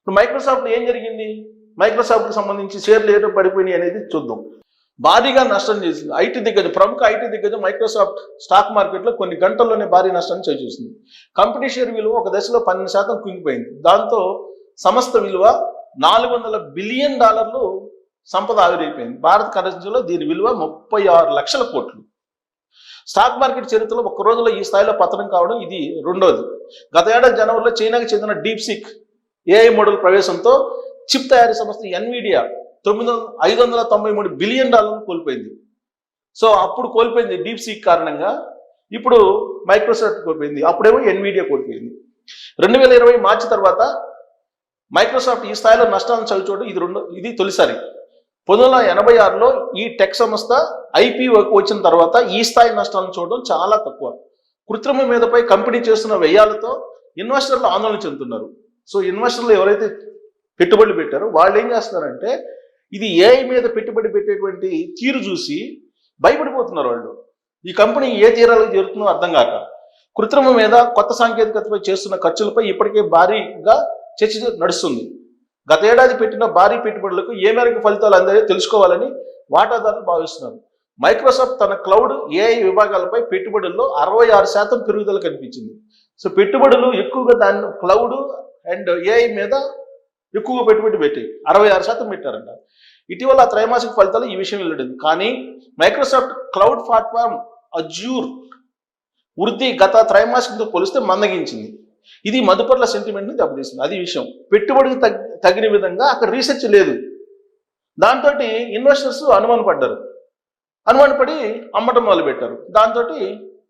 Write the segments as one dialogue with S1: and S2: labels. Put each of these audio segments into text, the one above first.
S1: ఇప్పుడు మైక్రోసాఫ్ట్ ఏం జరిగింది? మైక్రోసాఫ్ట్కి సంబంధించి షేర్లు ఏదో పడిపోయినాయి అనేది చూద్దాం. భారీగా నష్టం చేసింది. ప్రముఖ ఐటీ దిగ్గజం మైక్రోసాఫ్ట్ స్టాక్ మార్కెట్లో కొన్ని గంటల్లోనే భారీ నష్టాన్ని చవిచూసింది. కంపెనీ షేర్ విలువ ఒక దశలో 12% కుంగిపోయింది. దాంతో సంస్థ విలువ $400 బిలియన్ సంపద ఆవిరైపోయింది. భారత కరెన్సీలో దీని విలువ 36 లక్షల కోట్లు. స్టాక్ మార్కెట్ చరిత్రలో ఒక్క రోజులో ఈ స్థాయిలో పతనం కావడం ఇది రెండోది. గత ఏడాది జనవరిలో చైనాకి చెందిన డీప్సీక్ ఏఐ మోడల్ ప్రవేశంతో చిప్ తయారీ సంస్థ ఎన్విడియా $593 బిలియన్ కోల్పోయింది. సో అప్పుడు కోల్పోయింది డీప్సీక్ కారణంగా, ఇప్పుడు మైక్రోసాఫ్ట్ కోల్పోయింది, అప్పుడేమో ఎన్విడియా కోల్పోయింది. 2020 మార్చి తర్వాత మైక్రోసాఫ్ట్ ఈ స్థాయిలో నష్టాలను చవిచూడడం ఇది తొలిసారి. 1986లో ఈ టెక్ సంస్థ ఐపీఓకి వచ్చిన తర్వాత ఈ స్థాయి నష్టాలను చూడడం చాలా తక్కువ. కృత్రిమ మీదపై కంపెనీ చేస్తున్న వ్యయాలతో ఇన్వెస్టర్లు ఆందోళన చెందుతున్నారు. సో ఇన్వెస్టర్లు ఎవరైతే పెట్టుబడులు పెట్టారో వాళ్ళు ఏం చేస్తున్నారంటే ఇది ఏఐ మీద పెట్టుబడి పెట్టేటువంటి తీరు చూసి భయపడిపోతున్నారు వాళ్ళు. ఈ కంపెనీ ఏ తీరాలకు చేరుతుందో అర్థం కాక కృత్రిమ మీద కొత్త సాంకేతికతపై చేస్తున్న ఖర్చులపై ఇప్పటికే భారీగా చర్చ నడుస్తుంది. గత ఏడాది పెట్టిన భారీ పెట్టుబడులకు ఏ మేరకు ఫలితాలు అందాయో తెలుసుకోవాలని వాటాదారులు భావిస్తున్నారు. మైక్రోసాఫ్ట్ తన క్లౌడ్ ఏఐ విభాగాలపై పెట్టుబడుల్లో 66% పెరుగుదల కనిపించింది. సో పెట్టుబడులు ఎక్కువగా దాన్ని క్లౌడ్ అండ్ ఏఐ మీద ఎక్కువగా పెట్టుబడి పెట్టి 66% పెట్టారంట. ఇటీవల త్రైమాసిక ఫలితాలు ఈ విషయం వెల్లడింది. కానీ మైక్రోసాఫ్ట్ క్లౌడ్ ప్లాట్ఫామ్ అజ్యూర్ వృద్ధి గత త్రైమాసికంతో పోలిస్తే మందగించింది. ఇది మదుపర్ల సెంటిమెంట్ని దెబ్బతీస్తుంది. అది విషయం. పెట్టుబడికి తగిన విధంగా అక్కడ రీసెర్చ్ లేదు. దాంతో ఇన్వెస్టర్స్ అనుమానపడి అమ్మటం మొదలుపెట్టారు. దాంతో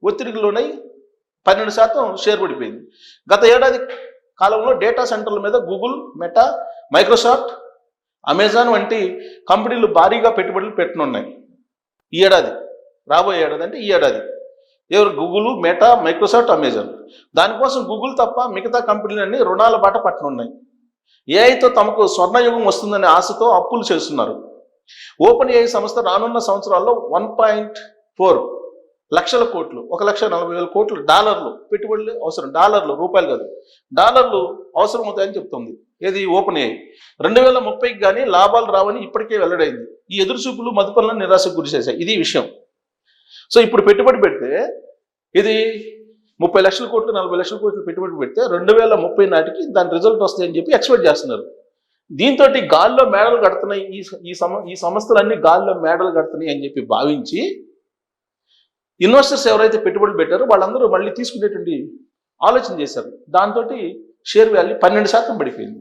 S1: ఒత్తిడికి లోనై 12% షేర్ పడిపోయింది. గత ఏడాది కాలంలో డేటా సెంటర్ల మీద గూగుల్, మెటా, మైక్రోసాఫ్ట్, అమెజాన్ వంటి కంపెనీలు భారీగా పెట్టుబడులు పెట్టనున్నాయి. ఈ ఏడాది, రాబోయే ఏడాది అంటే ఈ ఏడాది. ఎవరు? Google, meta, Microsoft, Amazon. దానికోసం గూగుల్ తప్ప మిగతా కంపెనీలన్నీ రుణాల బాట పట్టనున్నాయి. ఏఐతో తమకు స్వర్ణయుగం వస్తుందనే ఆశతో అప్పులు చేస్తున్నారు. ఓపెన్ ఏఐ సంస్థ రానున్న సంవత్సరాల్లో 1.4 లక్షల కోట్లు, 1,40,000 కోట్లు డాలర్లు పెట్టుబడులు అవసరం. డాలర్లు, రూపాయలు కాదు, డాలర్లు అవసరం అవుతాయని చెప్తుంది. ఏది? Open AI. 2030కి కానీ లాభాలు రావని ఇప్పటికే వెల్లడైంది. ఈ ఎదురుచూపులు మదుపరులను నిరాశకు గురి చేశాయి. ఇది విషయం. సో ఇప్పుడు పెట్టుబడి పెడితే ఇది 30 లక్షల కోట్లు, 40 లక్షల కోట్లు పెట్టుబడి పెడితే 2030 నాటికి దాని రిజల్ట్ వస్తాయని చెప్పి ఎక్స్పెక్ట్ చేస్తున్నారు. దీంతో గాల్లో మేడలు కడుతున్నాయి, ఈ సంస్థలన్నీ గాల్లో మేడలు కడుతున్నాయి అని చెప్పి భావించి ఇన్వెస్టర్స్ ఎవరైతే పెట్టుబడులు పెట్టారో వాళ్ళందరూ మళ్ళీ తీసుకునేటువంటి ఆలోచన చేశారు. దాంతో షేర్ వాల్యూ 12% పడిపోయింది.